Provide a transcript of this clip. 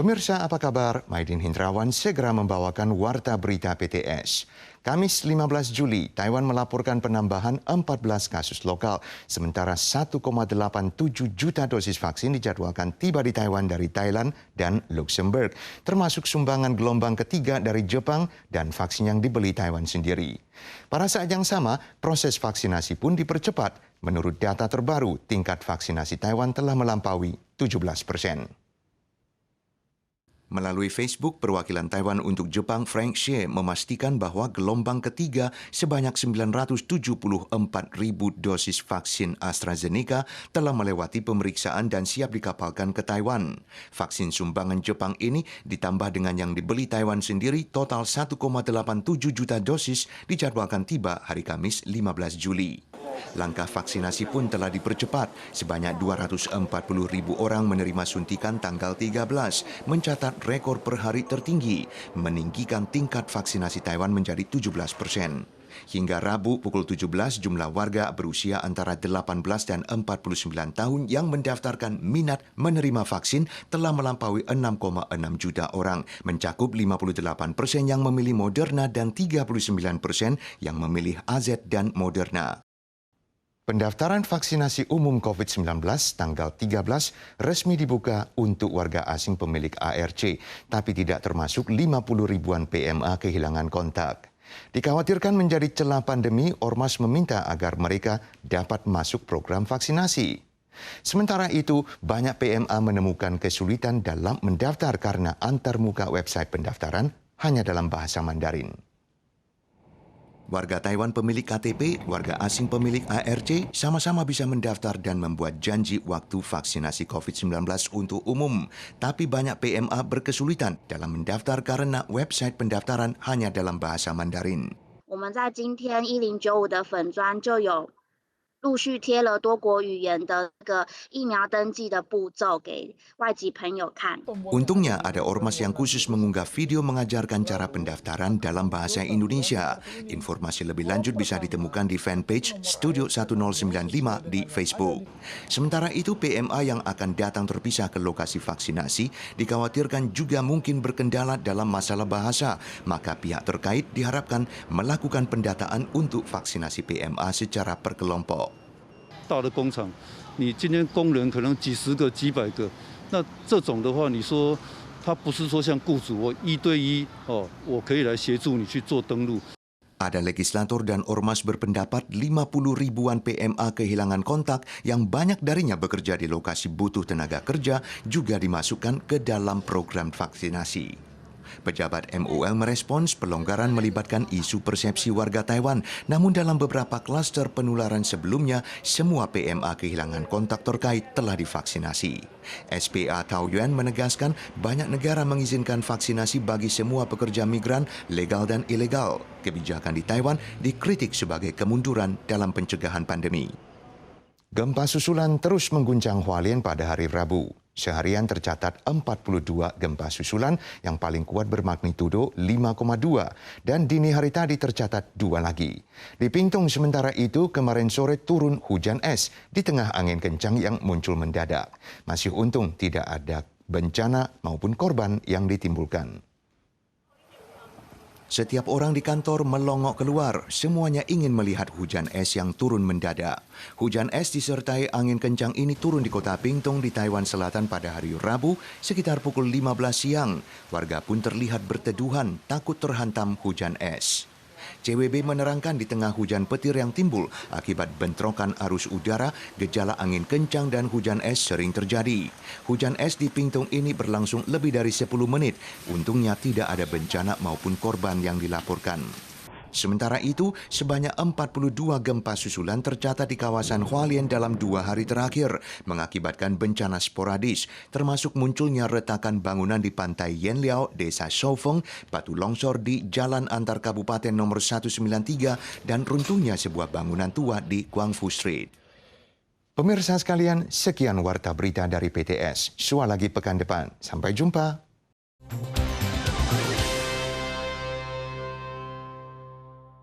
Pemirsa, apa kabar? Maidin Hindrawan segera membawakan Warta Berita PTS. Kamis 15 Juli, Taiwan melaporkan penambahan 14 kasus lokal, sementara 1,87 juta dosis vaksin dijadwalkan tiba di Taiwan dari Thailand dan Luxembourg, termasuk sumbangan gelombang ketiga dari Jepang dan vaksin yang dibeli Taiwan sendiri. Pada saat yang sama, proses vaksinasi pun dipercepat. Menurut data terbaru, tingkat vaksinasi Taiwan telah melampaui 17%. Melalui Facebook, perwakilan Taiwan untuk Jepang Frank Xie memastikan bahwa gelombang ketiga sebanyak 974.000 dosis vaksin AstraZeneca telah melewati pemeriksaan dan siap dikapalkan ke Taiwan. Vaksin sumbangan Jepang ini ditambah dengan yang dibeli Taiwan sendiri, total 1,87 juta dosis dijadwalkan tiba hari Kamis 15 Juli. Langkah vaksinasi pun telah dipercepat. Sebanyak 240.000 orang menerima suntikan tanggal 13, mencatat rekor per hari tertinggi, meninggikan tingkat vaksinasi Taiwan menjadi 17%. Hingga Rabu pukul 17, jumlah warga berusia antara 18 dan 49 tahun yang mendaftarkan minat menerima vaksin telah melampaui 6,6 juta orang, mencakup 58% yang memilih Moderna dan 39% yang memilih AZ dan Moderna. Pendaftaran vaksinasi umum COVID-19 tanggal 13 resmi dibuka untuk warga asing pemilik ARC, tapi tidak termasuk 50 ribuan PMA kehilangan kontak. Dikhawatirkan menjadi celah pandemi, Ormas meminta agar mereka dapat masuk program vaksinasi. Sementara itu, banyak PMA menemukan kesulitan dalam mendaftar karena antarmuka website pendaftaran hanya dalam bahasa Mandarin. Warga Taiwan pemilik KTP, warga asing pemilik ARC sama-sama bisa mendaftar dan membuat janji waktu vaksinasi COVID-19 untuk umum. Tapi banyak PMA berkesulitan dalam mendaftar karena website pendaftaran hanya dalam bahasa Mandarin. 我们在今天1095的粉专就有陆续贴了多国语言的疫苗登记的步骤给外籍朋友看。 Untungnya ada ormas yang khusus mengunggah video mengajarkan cara pendaftaran dalam bahasa Indonesia. Informasi lebih lanjut bisa ditemukan di fanpage Studio 1095 di Facebook. Sementara itu, PMA yang akan datang terpisah ke lokasi vaksinasi dikhawatirkan juga mungkin berkendala dalam masalah bahasa. Maka pihak terkait diharapkan melakukan pendataan untuk vaksinasi PMA secara perkelompok. 大的工厂，你今天工人可能几十个、几百个，那这种的话，你说他不是说像雇主我1对1我可以来协助你去做登录。 Ada legislator dan ormas berpendapat 50 ribuan PMA kehilangan kontak yang banyak darinya bekerja di lokasi butuh tenaga kerja juga dimasukkan ke dalam program vaksinasi. Pejabat MOL merespons pelonggaran melibatkan isu persepsi warga Taiwan, namun dalam beberapa klaster penularan sebelumnya, semua PMA kehilangan kontak terkait telah divaksinasi. SPA Taoyuan menegaskan banyak negara mengizinkan vaksinasi bagi semua pekerja migran legal dan ilegal. Kebijakan di Taiwan dikritik sebagai kemunduran dalam pencegahan pandemi. Gempa susulan terus mengguncang Hualien pada hari Rabu. Seharian tercatat 42 gempa susulan yang paling kuat bermagnitudo 5,2 dan dini hari tadi tercatat 2 lagi. Di Pingtung sementara itu kemarin sore turun hujan es di tengah angin kencang yang muncul mendadak. Masih untung tidak ada bencana maupun korban yang ditimbulkan. Setiap orang di kantor melongok keluar, semuanya ingin melihat hujan es yang turun mendadak. Hujan es disertai angin kencang ini turun di kota Pingtung di Taiwan Selatan pada hari Rabu sekitar pukul 15 siang. Warga pun terlihat berteduhan takut terhantam hujan es. CWB menerangkan di tengah hujan petir yang timbul akibat bentrokan arus udara, gejala angin kencang dan hujan es sering terjadi. Hujan es di Pingtung ini berlangsung lebih dari 10 menit. Untungnya tidak ada bencana maupun korban yang dilaporkan. Sementara itu, sebanyak 42 gempa susulan tercatat di kawasan Hualien dalam 2 hari terakhir, mengakibatkan bencana sporadis, termasuk munculnya retakan bangunan di pantai Yenliao, desa Shoufeng, batu longsor di jalan antar kabupaten nomor 193, dan runtuhnya sebuah bangunan tua di Guangfu Street. Pemirsa sekalian, sekian Warta Berita dari PTS. Sua lagi pekan depan. Sampai jumpa.